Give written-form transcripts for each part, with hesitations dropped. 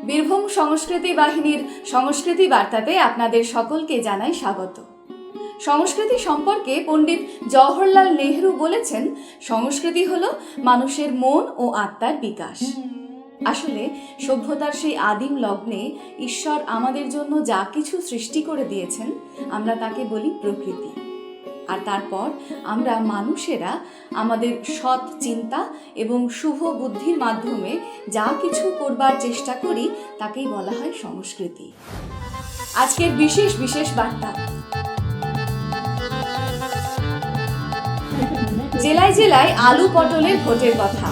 বীরভূম সংস্কৃতি বাহিনীর সংস্কৃতি বার্তাতে আপনাদের সকলকে জানাই স্বাগত। সংস্কৃতি সম্পর্কে পণ্ডিত জওহরলাল নেহরু বলেছেন, সংস্কৃতি হলো মানুষের মন ও আত্মার বিকাশ। আসলে সভ্যতার সেই আদিম লগ্নে ঈশ্বর আমাদের জন্য যা কিছু সৃষ্টি করে দিয়েছেন, আমরা তাকে বলি প্রকৃতি। আর তারপর আমরা মানুষেরা আমাদের সৎ চিন্তা এবং শুভ বুদ্ধির মাধ্যমে যা কিছু করবার চেষ্টা করি তাকেই বলা হয় সংস্কৃতি। আজকের বিশেষ বিশেষ বার্তা। জেলায় জেলায় আলু পটলের ভোটের কথা।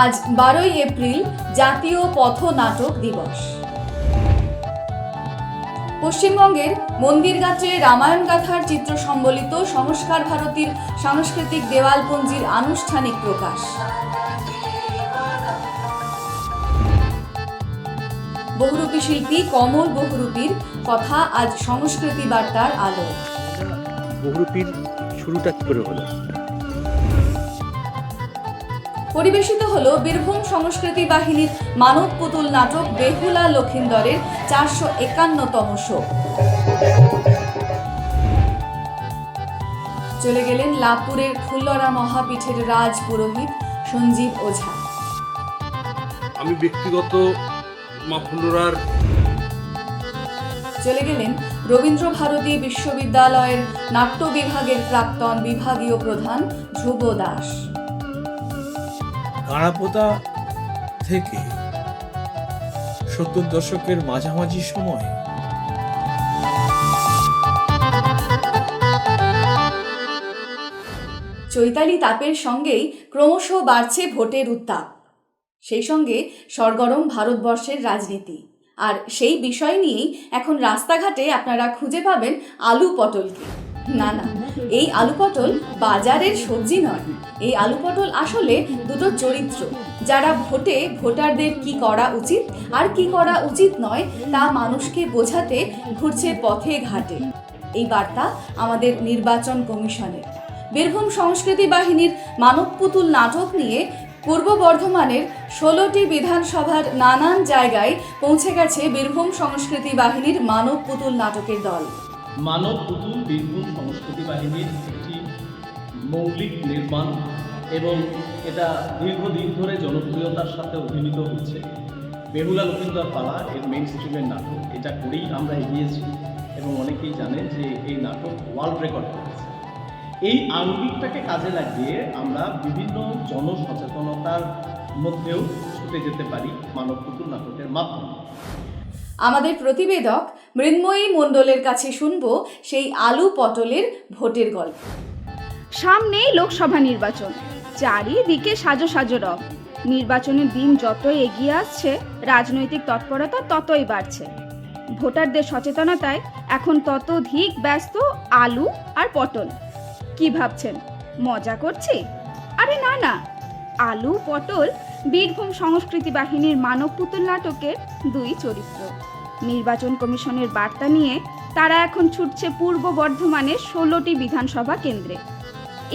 আজ 12ই এপ্রিল জাতীয় পথনাটক দিবস। পশ্চিমবঙ্গের মন্দিরগাত্রে রামায়ণ গাথার চিত্র সম্বলিত সংস্কার ভারতীর সাংস্কৃতিক দেওয়ালপঞ্জির আনুষ্ঠানিক প্রকাশ। বহুরূপী শিল্পী কমল বহুরূপীর কথা আজ সংস্কৃতি বার্তার আলো। বহুরূপীর শুরুটা কি করে হলো? পরিবেশিত হলো বীরভূম সংস্কৃতি বাহিনীর মানব পুতুল নাটক বেহুলা লক্ষিন্দরের 451তম শো। চলে গেলেন লাভপুরের ফুল্লরা মহাপীঠের রাজ পুরোহিত সঞ্জীব ওঝা। আমি ব্যক্তিগত মা ফুল্লরার। চলে গেলেন রবীন্দ্র ভারতী বিশ্ববিদ্যালয়ের নাট্য বিভাগের প্রাক্তন বিভাগীয় প্রধান ধ্রুব দাস। গাঁড়াপোতা থেকে 70 দশকের মাঝামাঝি সময় চৈতালি তাপের সঙ্গেই ক্রমশ বাড়ছে ভোটের উত্তাপ। সেই সঙ্গে সরগরম ভারতবর্ষের রাজনীতি। আর সেই বিষয় নিয়েই এখন রাস্তাঘাটে আপনারা খুঁজে পাবেন আলু পটলকে। না, এই আলু পটল বাজারের সবজি নয়। এই আলু পটল আসলে দুটো চরিত্র, যারা ভোটে ভোটারদের কি করা উচিত আর কি করা উচিত নয় তা মানুষকে বোঝাতে ঘুরছে পথে ঘাটে। এই বার্তা আমাদের নির্বাচন কমিশনের। বীরভূম সংস্কৃতি বাহিনীর মানব পুতুল নাটক নিয়ে পূর্ব বর্ধমানের 16টি বিধানসভার নানান জায়গায় পৌঁছে গেছে বীরভূম সংস্কৃতি বাহিনীর মানব পুতুল নাটকের দল। মানব পুতুল বীরভূম সংস্কৃতি বাহিনীর একটি মৌলিক নির্মাণ এবং এটা দীর্ঘদিন ধরে জনপ্রিয়তার সাথে অভিনীত হচ্ছে। বেহুলা লক্ষিন্দর পালা এর মেইন স্ট্রিমের নাটক। এটা করেই আমরা এগিয়েছি এবং অনেকেই জানেন যে এই নাটক ওয়ার্ল্ড রেকর্ড করেছে। এই আঙ্গিকটাকে কাজে লাগিয়ে আমরা বিভিন্ন জনসচেতনতার মধ্যেও ছুটে যেতে পারি মানব পুতুল নাটকের মাধ্যমে। আমাদের প্রতিবেদক মৃন্ময়ী মণ্ডলের কাছে শুনব সেই আলু পটলের ভোটের গল্প। সামনেই লোকসভা নির্বাচন, চারিদিকে সাজো সাজো রব। নির্বাচনের দিন যত এগিয়ে আসছে, রাজনৈতিক তৎপরতা ততই বাড়ছে। ভোটারদের সচেতনতায় এখন ততোধিক ব্যস্ত আলু আর পটল। কি ভাবছেন, মজা করছি? আরে না, আলু পটল বীরভূম সংস্কৃতি বাহিনীর মানব পুতুল নাটকের দুই চরিত্র। নির্বাচন কমিশনের বার্তা নিয়ে তারা এখন ছুটছে পূর্ব বর্ধমানের 16টি বিধানসভা কেন্দ্রে।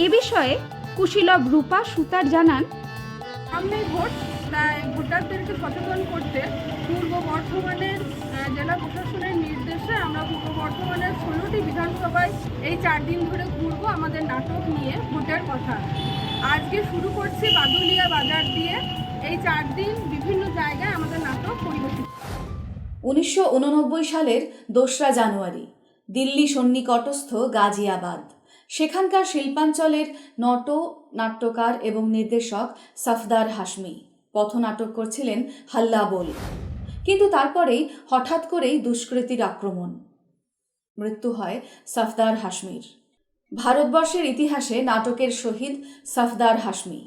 এ বিষয়ে কুশীলব রূপা সুতার জানান, সামনেই ভোট, তাই ভোটারদেরকে সচেতন করতে পূর্ব বর্ধমানের জেলা প্রশাসনের নির্দেশে আমরা পূর্ব বর্ধমানের 16টি বিধানসভায় এই 4 দিন ধরে ঘুরবো আমাদের নাটক নিয়ে ভোটের কথা। আজকে শুরু করছি বাদুলিয়া বাজার দিয়ে। এই 4 দিন বিভিন্ন জায়গায় আমাদের নাটক পরিবেশিত। 1989 সালের 2রা জানুয়ারি দিল্লি সন্নিকটস্থ গাজিয়াবাদ। সেখানকার শিল্পাঞ্চলের নট নাট্যকার এবং নির্দেশক সফদার হাশমি পথনাটক করছিলেন হাল্লা বল। কিন্তু তারপরেই হঠাৎ করেই দুষ্কৃতীর আক্রমণ। মৃত্যু হয় সফদার হাশমির। ভারতবর্ষের ইতিহাসে নাটকের শহীদ সফদার হাশমি।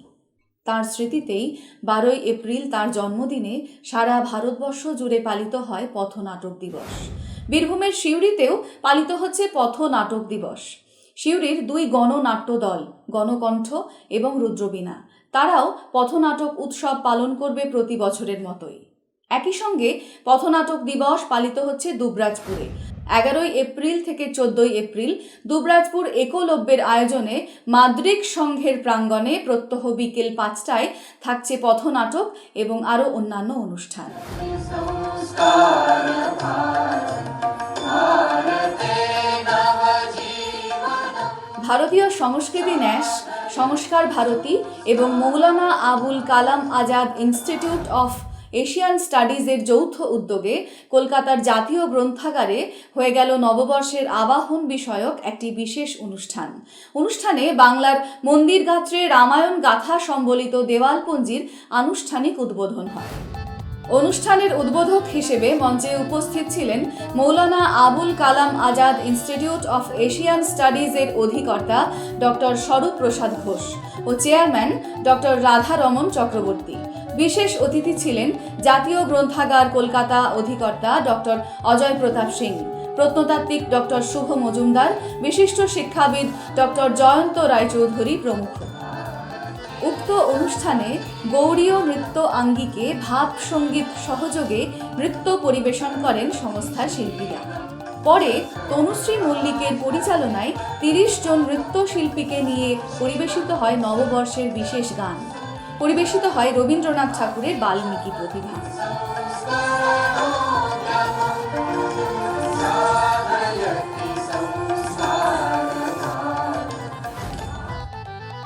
তার স্মৃতিতেই 12ই এপ্রিল তার জন্মদিনে সারা ভারতবর্ষ জুড়ে পালিত হয় পথনাটক দিবস। বীরভূমের সিউড়িতেও পালিত হচ্ছে পথনাটক দিবস। সিউড়ির 2 গণনাট্য দল, গণকণ্ঠ এবং রুদ্রবীণা, তারাও পথনাটক উৎসব পালন করবে প্রতি বছরের মতোই। একই সঙ্গে পথনাটক দিবস পালিত হচ্ছে দুবরাজপুরে। 11 এপ্রিল থেকে 14 এপ্রিল দুবরাজপুর একলব্যের আয়োজনে মাদ্রিক সংঘের প্রাঙ্গণে প্রত্যহ বিকেল 5টায় থাকছে পথনাটক এবং আরও অন্যান্য অনুষ্ঠান। ভারতীয় সংস্কৃতি ন্যাস, সংস্কার ভারতী এবং Maulana Abul Kalam Azad institute of Asian স্টাডিজের যৌথ উদ্যোগে কলকাতার জাতীয় গ্রন্থাগারে হয়ে গেল নববর্ষের আবাহন বিষয়ক একটি বিশেষ অনুষ্ঠানে বাংলার মন্দির গাত্রে রামায়ণ গাথা সম্বলিত দেওয়ালপঞ্জির আনুষ্ঠানিক উদ্বোধন হয়। অনুষ্ঠানের উদ্বোধক হিসেবে মঞ্চে উপস্থিত ছিলেন Maulana Abul Kalam Azad institute of Asian স্টাডিজের অধিকর্তা ডক্টর স্বরূপ প্রসাদ ঘোষ ও চেয়ারম্যান ডক্টর রাধারমণ চক্রবর্তী। বিশেষ অতিথি ছিলেন জাতীয় গ্রন্থাগার কলকাতা অধিকর্তা ডক্টর অজয় প্রতাপ সিং, প্রত্নতাত্ত্বিক ডক্টর শুভ মজুমদার, বিশিষ্ট শিক্ষাবিদ ডক্টর জয়ন্ত রায়চৌধুরী প্রমুখ। উক্ত অনুষ্ঠানে গৌড়ীয় নৃত্য আঙ্গিকে ভাব সঙ্গীত সহযোগে নৃত্য পরিবেশন করেন সংস্থার শিল্পীরা। পরে তনুশ্রী মল্লিকের পরিচালনায় 30 জন নৃত্যশিল্পীকে নিয়ে পরিবেশিত হয় নববর্ষের বিশেষ গান। পরিবেশিত হয় রবীন্দ্রনাথ ঠাকুরের বাল্মীকি প্রতিভা।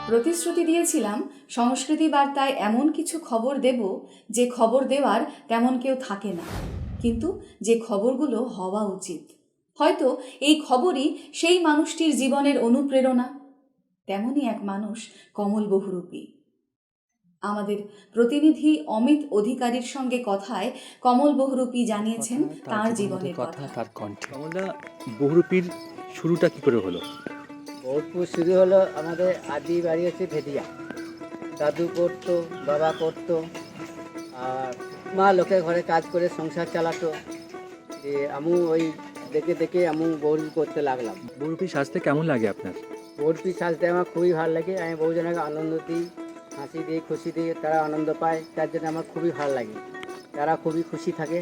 প্রতিশ্রুতি দিয়েছিলাম সংস্কৃতি বার্তায় এমন কিছু খবর দেব যে খবর দেওয়ার তেমন কেউ থাকে না, কিন্তু যে খবরগুলো হওয়া উচিত। হয়তো এই খবরই সেই মানুষটির জীবনের অনুপ্রেরণা। তেমনই এক মানুষ কমল বহুরূপী। আমাদের প্রতিনিধি অমিত অধিকারীর সঙ্গে কথায় কমল বহুরূপী জানিয়েছেন তার জীবনের কথা। তার কণ্ঠে। কমলদা, বহুরূপীর শুরুটা কি করে হলো? বহুরূপী শুরু হলো আমাদের আদি বাড়ি হচ্ছে ভেদিয়া। দাদু করতো, বাবা করতো, আর মা লোকের ঘরে কাজ করে সংসার চালাতো। যে আমি ওই দেখে দেখে আমি বহুরূপী করতে লাগলাম। বহুরূপী সাজতে কেমন লাগে আপনার? বহুরূপী সাজতে আমার খুবই ভালো লাগে। আমি বহুজনকে আনন্দ দিই, হাসি দিই, খুশি দিই, তারা আনন্দ পায়, তার জন্য আমার খুবই ভালো লাগে। তারা খুবই খুশি থাকে।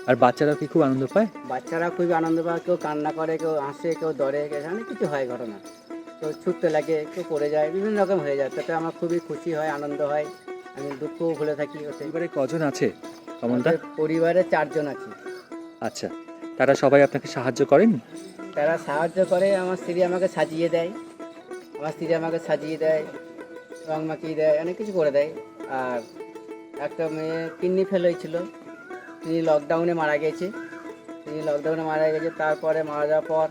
আর বাচ্চারা কি খুব আনন্দ পায়? বাচ্চারা খুবই আনন্দ পায়, কেউ কান্না করে, কেউ হাসে, কেউ দরে, অনেক কিছু হয় ঘটনা। কেউ ছুটতে লাগে, কেউ পড়ে যায়, বিভিন্ন রকম হয়ে যায়। তাতে আমার খুবই খুশি হয়, আনন্দ হয়, আমি দুঃখও ভুলে থাকি। পরিবারে কজন আছে কমলদা? পরিবারে 4 জন আছে। আচ্ছা, তারা সবাই আপনাকে সাহায্য করেন? তারা সাহায্য করে। আমার স্ত্রী আমাকে সাজিয়ে দেয়, রং মাখিয়ে দেয়, অনেক কিছু করে দেয়। আর একটা মেয়ে কিডনি ফেল হয়েছিল, তিনি লকডাউনে মারা গেছে। তারপরে মারা যাওয়ার পর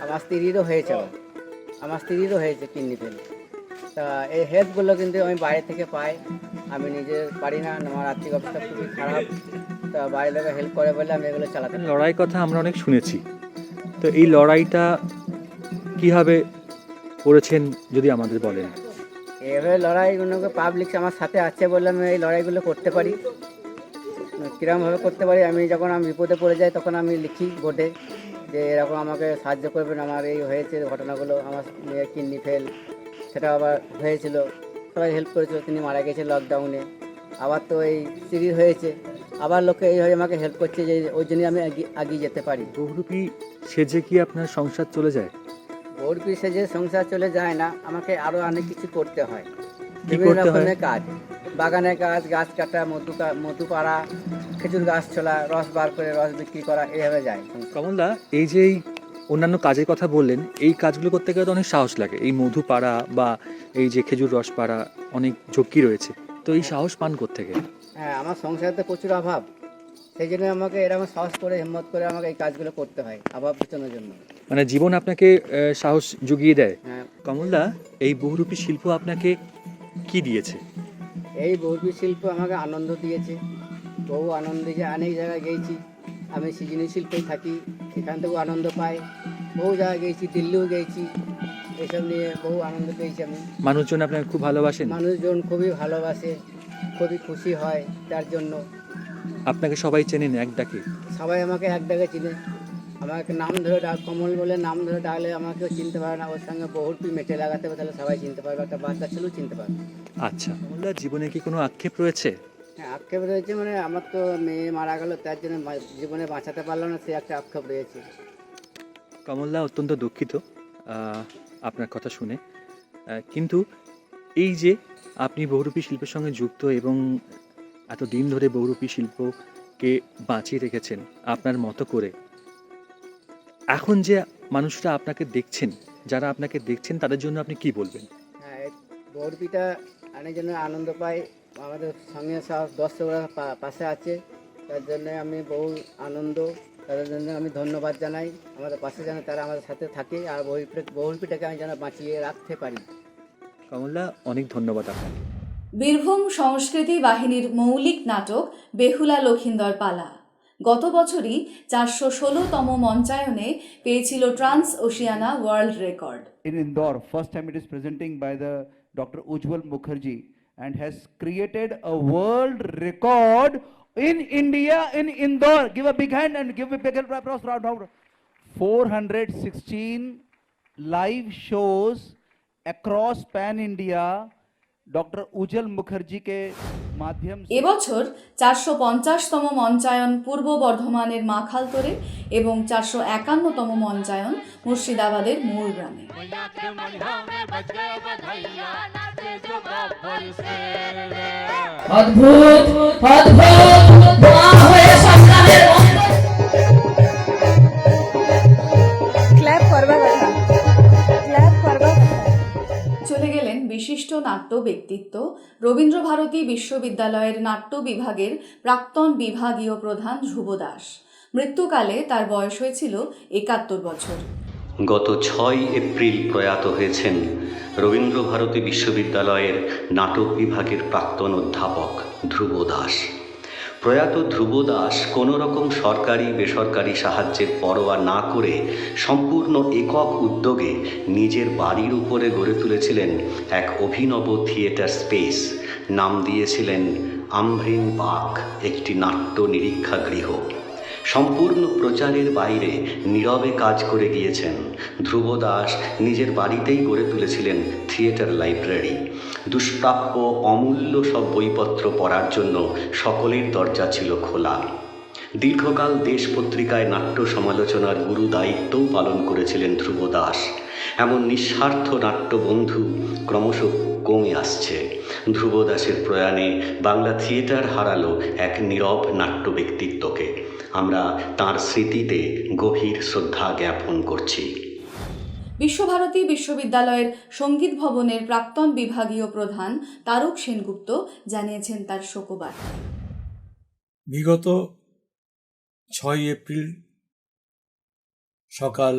আমার স্ত্রীরও হয়েছে কিডনি ফেল। তা এই হেল্পগুলো কিন্তু আমি বাইরে থেকে পাই, আমি নিজে পারি না। আমার আর্থিক অবস্থা খুবই খারাপ, তা বাইরে লোকে হেল্প করে বলে আমি এগুলো চালাতে। লড়াই কথা আমরা অনেক শুনেছি, তো এই লড়াইটা কিভাবে করেছেন যদি আমাদের বলেন? এভাবে লড়াইগুলোকে পাবলিক আমার সাথে আছে বলে আমি এই লড়াইগুলো করতে পারি। কীরকমভাবে করতে পারি, আমি যখন বিপদে পড়ে যাই তখন আমি লিখি বোর্ডে যে এরকম আমাকে সাহায্য করবেন, আমার এই হয়েছে ঘটনাগুলো, আমার মেয়ের কিডনি ফেল, সেটা আবার হয়েছিল, সবাই হেল্প করেছিল, তিনি মারা গেছে লকডাউনে। আবার তো এই সিরিজ হয়েছে, আবার লোকে এইভাবে আমাকে হেল্প করছে, যে ওই জন্যই আমি এগিয়ে যেতে পারি। বহুরূপী সেজে কি আপনার সংসার চলে যায়? বহুরূপী সেজে সংসার চলে যায় না, আমাকে আরও অনেক কিছু করতে হয়। বিভিন্ন রকমের কাজ, বাগানের কাজ, গাছ কাটা, মধু পাড়া, খেজুর গাছ ছোলা, রস বার করে রস বিক্রি করা, এইভাবে যায়। কমলদা, এই যে অন্যান্য কাজের কথা বললেন, এই কাজগুলো করতে গেলে তো অনেক সাহস লাগে। এই মধু পাড়া বা এই যে খেজুর রস পাড়া, অনেক ঝক্কি রয়েছে, তো এই সাহস পান কোত্থেকে? হ্যাঁ, আমার সংসারে প্রচুর অভাব, সেই জন্য আমাকে এরকম সাহস করে, হিম্মত করে আমাকে এই কাজগুলো করতে হয় অভাব বিছানোর জন্য। মানে জীবন আপনাকে সাহস জুগিয়ে দেয়। হ্যাঁ। কমলদা, এই বহুরূপী শিল্প আপনাকে কি দিয়েছে? এই বহুরূপী শিল্প আমাকে আনন্দ দিয়েছে, বহু আনন্দ দিয়েছে। অনেক জায়গায় গিয়েছি, আমি সৃজনী শিল্পেই থাকি, সেখান থেকেও আনন্দ পাই। বহু জায়গায় গিয়েছি, দিল্লিও গিয়েছি, এসব নিয়ে বহু আনন্দ পেয়েছি আমি। মানুষজন আপনাকে খুব ভালোবাসেন? মানুষজন খুবই ভালোবাসে, খুবই খুশি হয় তার জন্য। আপনাকে সবাই চেনেন এক ডাকে? সবাই আমাকে এক ডাকে চিনে, আমাকে নাম ধরে কমল বলে নাম ধরে ডাকলে আমাকেও চিনতে পারে না, ওর সঙ্গে বহুরূপী মেটে লাগাতে হবে, তাহলে সবাই চিনতে পারবে, একটা বাচ্চা ছেলেও চিনতে পারবে। আচ্ছা, কমলদা, জীবনে কি কোনো আক্ষেপ রয়েছে? হ্যাঁ, আক্ষেপ রয়েছে। মানে আমার তো মেয়ে মারা গেল, তার জন্য জীবনে বাঁচাতে পারলাম না, সে একটা আক্ষেপ রয়েছে। কমলদা, অত্যন্ত দুঃখিত আপনার কথা শুনে, কিন্তু এই যে আপনি বহুরূপী শিল্পের সঙ্গে যুক্ত এবং এত দিন ধরে বহুরূপী শিল্পকে বাঁচিয়ে রেখেছেন আপনার মতো করে, এখন যে মানুষরা আপনাকে দেখছেন, যারা আপনাকে দেখছেন, তাদের জন্য আপনি কি বলবেন? হ্যাঁ, বহুরূপীটা অনেক জন্য আনন্দ পাই, আমাদের সঙ্গে সব দর্শকরা পাশে আছে, তার জন্য আমি বহু আনন্দ, তাদের জন্য আমি ধন্যবাদ জানাই। আমাদের পাশে যেন তারা আমাদের সাথে থাকে, আর বহুরূপীটাকে আমি যেন বাঁচিয়ে রাখতে পারি। কমলদা, অনেক ধন্যবাদ আপনাকে। বীরভূম সংস্কৃতি বাহিনীর মৌলিক নাটক বেহুলা লখিন্দর পালা গত বছরই 416তম মঞ্চায়নে পেয়েছিল trans Oceania world record. In Indore, first time it is presenting by the Dr. Ujjwal Mukherjee and has created a world record in India, in Indore. Give a big hand and give a big applause round. 416 live shows across pan India doctor Ujjwal Mukherjee के माध्यम से। এবছর 450তম মঞ্চায়ন পূর্ব বর্ধমানের মাখালতোরে এবং 451তম মঞ্চায়ন মুর্শিদাবাদের মূলগ্রামে। চলে গেলেন বিশিষ্ট নাট্য ব্যক্তিত্ব, রবীন্দ্রভারতী বিশ্ববিদ্যালয়ের নাট্য বিভাগের প্রাক্তন বিভাগীয় প্রধান ধ্রুব দাস। মৃত্যুকালে তার বয়স হয়েছিল 71 বছর। গত 6 এপ্রিল প্রয়াত হয়েছেন রবীন্দ্রভারতী বিশ্ববিদ্যালয়ের নাটক বিভাগের প্রাক্তন অধ্যাপক ধ্রুব দাস। প্রয়াত ধ্রুব দাস কোনো রকম সরকারি বেসরকারি সাহায্যের পরোয়া না করে সম্পূর্ণ একক উদ্যোগে নিজের বাড়ির উপরে গড়ে তুলেছিলেন এক অভিনব থিয়েটার স্পেস। নাম দিয়েছিলেন আমভ্রিন পার্ক, একটি নাট্য নিরীক্ষাগৃহ। সম্পূর্ণ প্রচারের বাইরে নীরবে কাজ করে গিয়েছেন ধ্রুব দাস। নিজের বাড়িতেই গড়ে তুলেছিলেন থিয়েটার লাইব্রেরি। দুষ্প্রাপ্য অমূল্য সব বইপত্র পড়ার জন্য সকলের দরজা ছিল খোলা। দীর্ঘকাল দেশ পত্রিকায় নাট্য সমালোচনার গুরু দায়িত্বও পালন করেছিলেন ধ্রুব দাস। এমন নিঃস্বার্থ নাট্যবন্ধু ক্রমশ কমে আসছে। ধ্রুব দাসের প্রয়াণে বাংলা থিয়েটার হারালো এক নীরব নাট্য ব্যক্তিত্বকে। আমরা তাঁর স্মৃতিতে গভীর শ্রদ্ধা জ্ঞাপন করছি। বিশ্বভারতী বিশ্ববিদ্যালয়ের সঙ্গীত ভবনের প্রাক্তন বিভাগীয় প্রধান তারক সেনগুপ্ত জানিয়েছেন তার শোকবার্তা। বিগত 6 এপ্রিল সকাল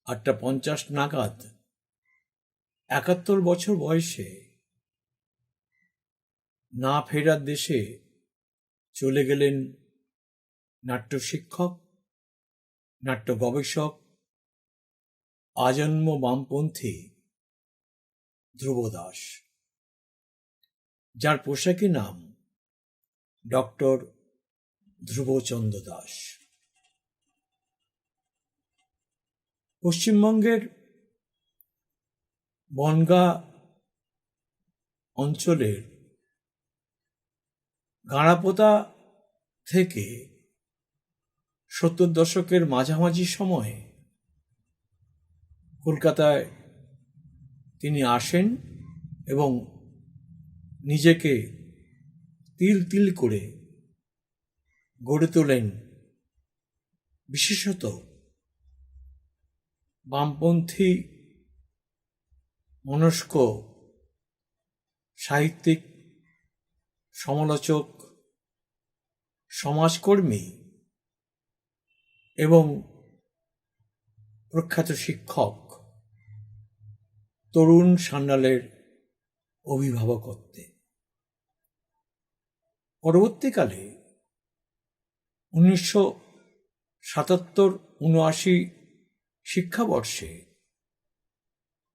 8:50 নাগাদ 71 বছর বয়সে না ফেরার দেশে চলে গেলেন নাট্য শিক্ষক, নাট্য গবেষক, আজন্ম বামপন্থী ধ্রুব দাস, যার পোশাকি নাম ডক্টর ধ্রুবচন্দ্র দাস। পশ্চিমবঙ্গের বনগাঁ অঞ্চলের গাঁড়াপোতা থেকে 70 দশকের মাঝামাঝি সময়ে কলকাতায় তিনি আসেন এবং নিজেকে তিল তিল করে গড়ে তোলেন বিশেষত বামপন্থী মনস্ক সাহিত্যিক, সমালোচক, সমাজকর্মী এবং প্রখ্যাত শিক্ষক তরুণ সান্যালের অভিভাবকত্বে। পরবর্তীকালে 1977-79 শিক্ষাবর্ষে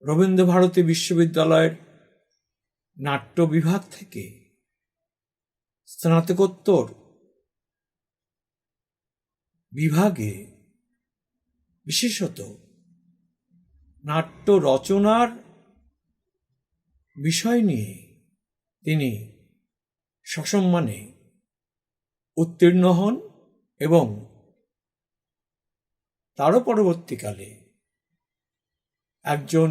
রবীন্দ্রভারতী বিশ্ববিদ্যালয়ের নাট্য বিভাগ থেকে স্নাতকোত্তর বিভাগে বিশেষত নাট্য রচনার বিষয় নিয়ে তিনি সসম্মানে উত্তীর্ণ হন এবং তারও পরবর্তীকালে একজন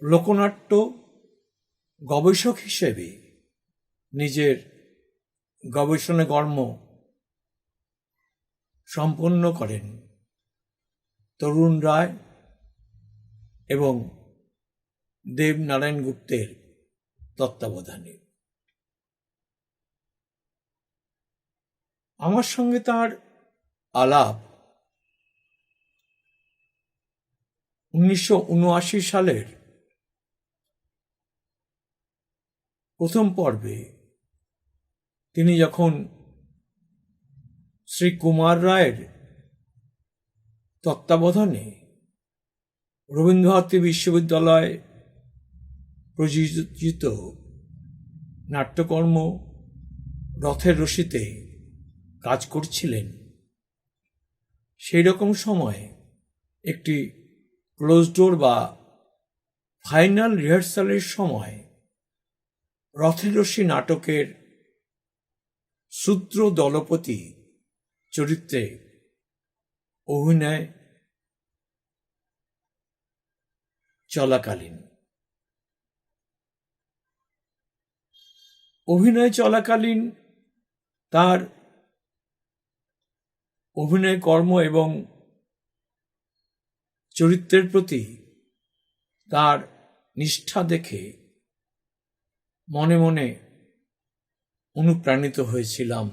লোকনাট্য গবেষক হিসেবে নিজের গবেষণা কর্ম সম্পন্ন করেন তরুণ রায় এবং দেবনারায়ণ গুপ্তের তত্ত্বাবধানে। আমার সঙ্গে তার আলাপ 1979 সালের প্রথম পর্বে তিনি যখন শ্রী কুমার রায়ের তত্ত্বাবধানে রবীন্দ্রভারতী বিশ্ববিদ্যালয় প্রযোজিত নাট্যকর্ম রথের রশিতে কাজ করছিলেন, সেই রকম সময় একটি ক্লোজ ডোর বা ফাইনাল রিহার্সালের সময় রথের রশি নাটকের শূদ্র দলপতি চরিত্রে অভিনয় চলাকালীন তার অভিনয় কর্ম এবং চরিত্রের প্রতি তার নিষ্ঠা দেখে মনে মনে অনুপ্রাণিত হয়েছিলাম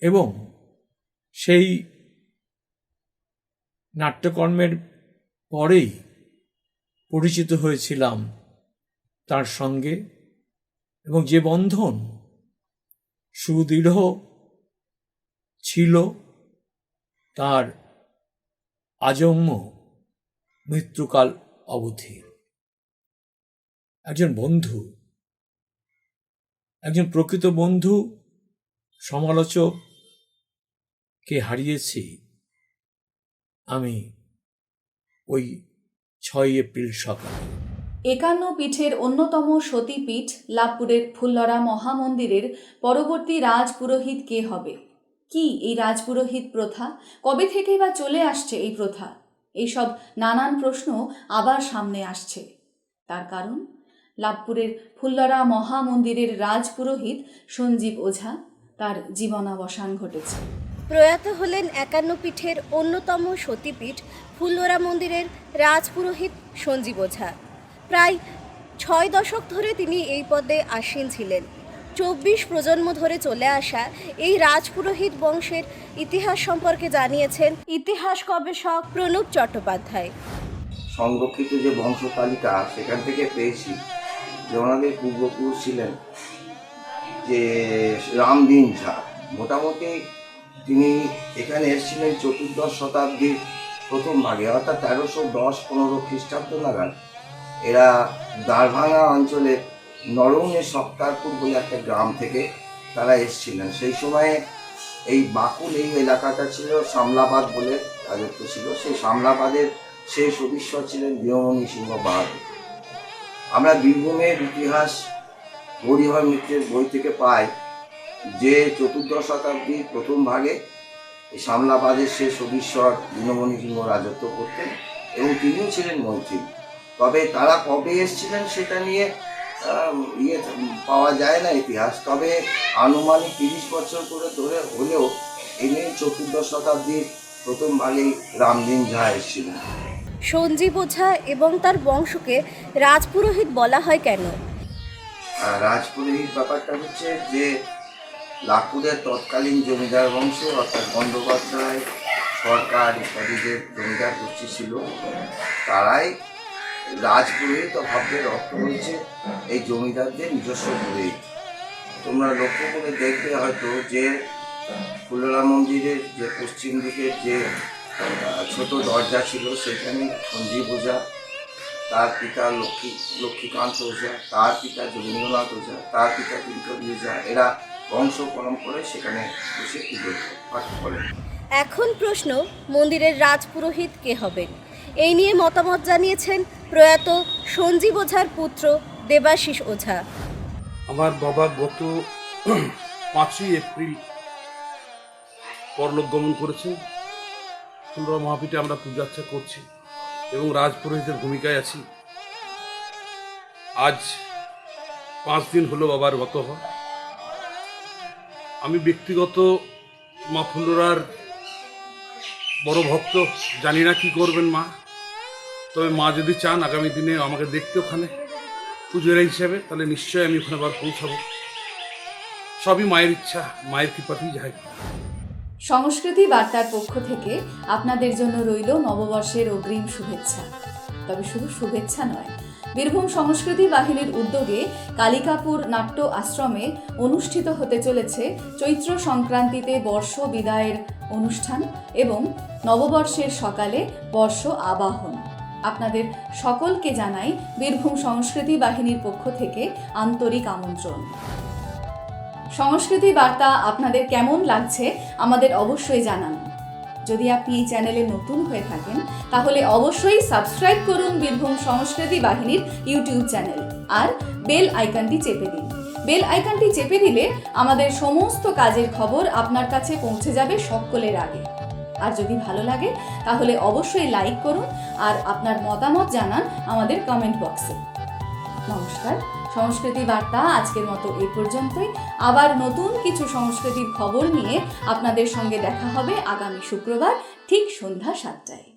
এবং সেই নাট্যকর্মের পরেই পরিচিত হয়েছিলাম তার সঙ্গে, এবং যে বন্ধন সুদৃঢ় ছিল তার আজন্ম মৃত্যুকাল অবধি। একজন বন্ধু, একজন প্রকৃত বন্ধু সমালোচককে হারিয়েছি আমি ওই 6 এপ্রিল সকালে। 51 পীঠের অন্যতম সতীপীঠ লাভপুরের ফুল্লরা মহামন্দিরের পরবর্তী রাজপুরোহিত কে হবে? কি এই রাজপুরোহিত প্রথা? কবে থেকেই বা চলে আসছে এই প্রথা? এইসব নানান প্রশ্ন আবার সামনে আসছে। তার কারণ লাভপুরের ফুল্লরা মহামন্দিরের রাজপুরোহিত সঞ্জীব ওঝা, তার জীবনাবসান ঘটেছে। প্রয়াত হলেন 51 পীঠের অন্যতম সতীপীঠ ফুল্লরা মন্দিরের রাজপুরোহিত সঞ্জীব ওঝা। প্রায় 6 দশক ধরে তিনি এই পদে আসীন ছিলেন। 24 প্রজন্ম ধরে চলে আসা এই রাজপুরোহিত বংশের ইতিহাস সম্পর্কে জানিয়েছেন ইতিহাস গবেষক প্রণব চট্টোপাধ্যায়। সংরক্ষিত যে বংশ তালিকা সেখান থেকে পেয়েছি যে ওনাদের পূর্বপুরুষ ছিলেন যে রামদিন ঝা। মোটামুটি তিনি এখানে এসেছিলেন 14 শতাব্দীর প্রথম ভাগে, অর্থাৎ 1310-15 খ্রিস্টাব্দ নাগাদ। এরা দ্বারভাঙা অঞ্চলের নরৌনের সক্তারপুর বলে একটা গ্রাম থেকে তারা এসেছিলেন। সেই সময়ে এই বাকুল এই এলাকাটা ছিল সামলাবাদ বলে রাজত্ব ছিল। সেই সামলাবাদের সেই সদস্য ছিলেন বীরমণি সিংহ বাহাদুর। আমরা বীরভূমের ইতিহাস গৌরীহর মিত্রের বই থেকে পাই যে 14 শতাব্দীর প্রথম ভাগে এই সামলাবাদের সে সদস্যর বীরমণি সিংহ রাজত্ব করতেন এবং তিনিও ছিলেন মন্ত্রী। তবে তারা কবে এসেছিলেন সেটা নিয়ে পাওয়া যায় না ইতিহাস। তবে আনুমানিক 30 বছর করে ধরে হলেও ইনি 14 শতাব্দীর প্রথম ভাগেই রামদিন ঝা এসেছিলেন। সঞ্জীব ওঝা এবং তার বংশকে রাজপুরোহিত বলা হয় কেন? রাজপুরোহিত ব্যাপারটা হচ্ছে যে লাভপুরের তৎকালীন জমিদার বংশ অর্থাৎ বন্দ্যোপাধ্যায় সরকার ইত্যাদি যে জমিদার গোষ্ঠী ছিল তারাই রাজপুরোহিত ভাবদের অর্থ হয়েছে এই জমিদারদের নিজস্ব পুরোহিত। তোমরা লক্ষ্য করে দেখবে হয়তো যে ফুল্লরা মন্দিরের যে পশ্চিম দিকের যে ছোট দরজা ছিল সেখানে সঞ্জীব ওঝা, তার পিতা লক্ষ্মীকান্ত ওঝা, তার পিতা যোগেন্দ্রনাথ ওঝা, তার পিতা তিলকবি ওঝা, এরা বংশ পরম্পরায় সেখানে বসে পুজো পাঠ করেন। এখন প্রশ্ন, মন্দিরের রাজপুরোহিত কে হবেন? এই নিয়ে মতামত জানিয়েছেন প্রয়াত সঞ্জীব ওঝার পুত্র দেবাশিস ওঝা। আমার বাবা গত 5 এপ্রিল পরলোক গমন করেছেন। ফুলরা মহাপীঠে আমরা পূজার্চা করছি এবং রাজপুরোহিতের ভূমিকায় আছি। আজ 5 দিন হলো বাবার গত হয়। আমি ব্যক্তিগত মা ফুলরার বড় ভক্ত, জানি না কি করবেন মা, তবে মা যদি চান আগামী দিনে আমাকে দেখতে ওখানে পুজোরা হিসাবে, তাহলে নিশ্চয়ই আমি ওখানে আবার পৌঁছাবো। সবই মায়ের ইচ্ছা, মায়ের কৃপাতেই যাই। সংস্কৃতি বার্তার পক্ষ থেকে আপনাদের জন্য রইল নববর্ষের অগ্রিম শুভেচ্ছা। তবে শুধু শুভেচ্ছা নয়, বীরভূম সংস্কৃতি বাহিনীর উদ্যোগে কালিকাপুর নাট্য আশ্রমে অনুষ্ঠিত হতে চলেছে চৈত্র সংক্রান্তিতে বর্ষ বিদায়ের অনুষ্ঠান এবং নববর্ষের সকালে বর্ষ আবাহন। আপনাদের সকলকে জানাই বীরভূম সংস্কৃতি বাহিনীর পক্ষ থেকে আন্তরিক আমন্ত্রণ। সংস্কৃতি বার্তা আপনাদের কেমন লাগছে আমাদের অবশ্যই জানান। যদি আপনি এই চ্যানেলে নতুন হয়ে থাকেন তাহলে অবশ্যই সাবস্ক্রাইব করুন বীরভূম সংস্কৃতি বাহিনীর ইউটিউব চ্যানেল আর বেল আইকনটি চেপে দিন। বেল আইকনটি চেপে দিলে আমাদের সমস্ত কাজের খবর আপনার কাছে পৌঁছে যাবে সকলের আগে। আর যদি ভালো লাগে তাহলে অবশ্যই লাইক করুন আর আপনার মতামত জানান আমাদের কমেন্ট বক্সে। নমস্কার, সংস্কৃতি বার্তা আজকের মতো এই পর্যন্তই। আবার নতুন কিছু সংস্কৃতির খবর নিয়ে আপনাদের সঙ্গে দেখা হবে আগামী শুক্রবার ঠিক সন্ধ্যা 7টায়।